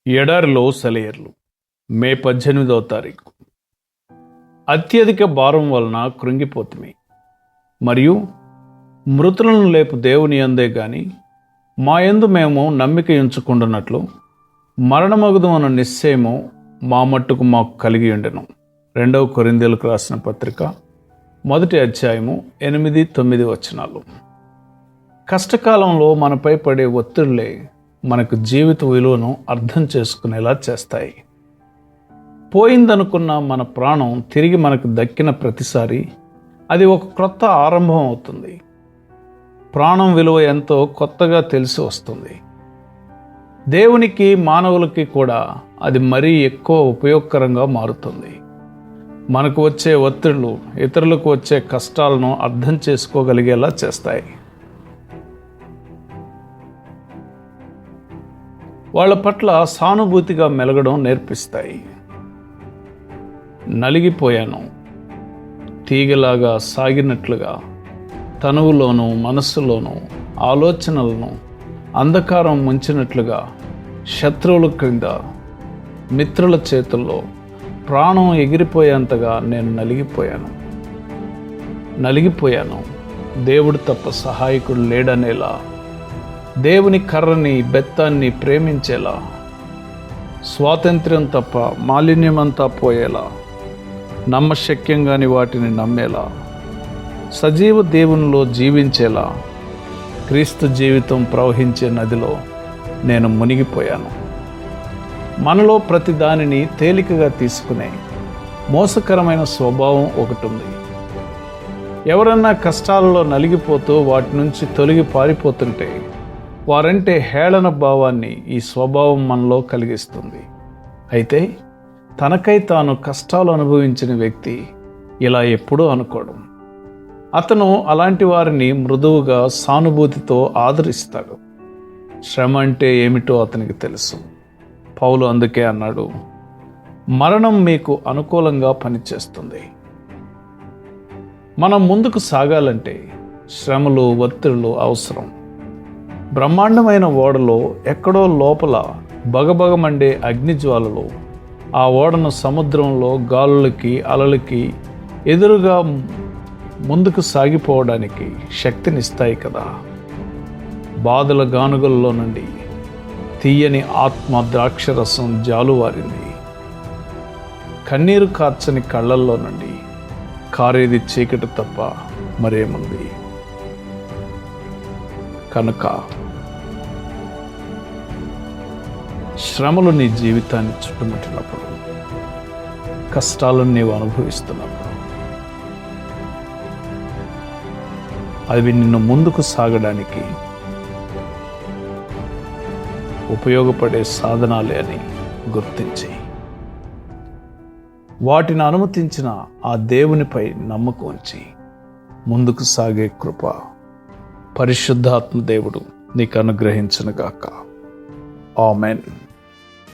ఎడారిలో సెలయేర్లు మే 18వ తారీఖు. అత్యధిక భారం వలన కృంగిపోతుమి మరియు మృతులను లేపు దేవుని యందే గాని మా యందు మేము నమ్మిక ఉంచుకుంటున్నట్లు మరణమగుదు అన్న నిశ్చయము మా మట్టుకు మాకు కలిగి ఉండెను. 2 కొరింథీయులకు రాసిన పత్రిక 1వ అధ్యాయము 8-9 వచనాలు. కష్టకాలంలో మనపై పడే ఒత్తిళ్లే మనకు జీవిత విలువను అర్థం చేసుకునేలా చేస్తాయి. పోయిందనుకున్న మన ప్రాణం తిరిగి మనకు దక్కిన ప్రతిసారి అది ఒక క్రొత్త ఆరంభం అవుతుంది. ప్రాణం విలువ ఎంతో కొత్తగా తెలిసి వస్తుంది. దేవునికి మానవులకి కూడా అది మరీ ఎక్కువ ఉపయోగకరంగా మారుతుంది. మనకు వచ్చే ఒత్తిళ్లు ఇతరులకు వచ్చే కష్టాలను అర్థం చేసుకోగలిగేలా చేస్తాయి. వాళ్ళ పట్ల సానుభూతిగా మెలగడం నేర్పిస్తాయి. నలిగిపోయాను, తీగలాగా సాగినట్లుగా తనువులోనూ మనస్సులోనూ ఆలోచనలను అంధకారం ముంచినట్లుగా శత్రువుల క్రింద మిత్రుల చేతుల్లో ప్రాణం ఎగిరిపోయేంతగా నేను నలిగిపోయాను. దేవుడు తప్ప సహాయకుడు లేడనేలా, దేవుని కర్రని బెత్తాన్ని ప్రేమించేలా, స్వాతంత్ర్యం తప్ప మాలిన్యమంతా పోయేలా, నమ్మశక్యంగాని వాటిని నమ్మేలా, సజీవ దేవునిలో జీవించేలా క్రీస్తు జీవితం ప్రవహించే నదిలో నేను మునిగిపోయాను. మనలో ప్రతి దానిని తేలికగా తీసుకునే మోసకరమైన స్వభావం ఒకటి ఉంది. ఎవరన్నా కష్టాలలో నలిగిపోతూ వాటి నుంచి తొలగి పారిపోతుంటే వారంటే హేళన భావాన్ని ఈ స్వభావం మనలో కలిగిస్తుంది. అయితే తనకై తాను కష్టాలు అనుభవించిన వ్యక్తి ఇలా ఎప్పుడూ అనుకోవడం. అతను అలాంటి వారిని మృదువుగా సానుభూతితో ఆదరిస్తాడు. శ్రమ అంటే ఏమిటో అతనికి తెలుసు. పౌలు అందుకే అన్నాడు, మరణం మీకు అనుకూలంగా పనిచేస్తుంది. మనం ముందుకు సాగాలంటే శ్రమలు ఒత్తిళ్లు అవసరం. బ్రహ్మాండమైన ఓడలో ఎక్కడో లోపల బగబగమండే అగ్నిజ్వాలలు ఆ ఓడను సముద్రంలో గాలులకి అలలకి ఎదురుగా ముందుకు సాగిపోవడానికి శక్తినిస్తాయి కదా. బాధల గానుగల్లో నుండి తీయని ఆత్మ ద్రాక్షరసం జాలువారింది. కన్నీరు కార్చని కళ్ళల్లో నుండి కారేది చీకటి తప్ప మరేముంది. కనుక శ్రమలు నీ జీవితాన్ని చుట్టుముట్టినప్పుడు, కష్టాలను నీవు అనుభవిస్తున్నప్పుడు అవి నిన్ను ముందుకు సాగడానికి ఉపయోగపడే సాధనాలే అని గుర్తించి వాటిని అనుమతించిన ఆ దేవునిపై నమ్మకం ఉంచి ముందుకు సాగే కృప పరిశుద్ధాత్మ దేవుడు నీకు అనుగ్రహించునుగాక. ఆమెన్.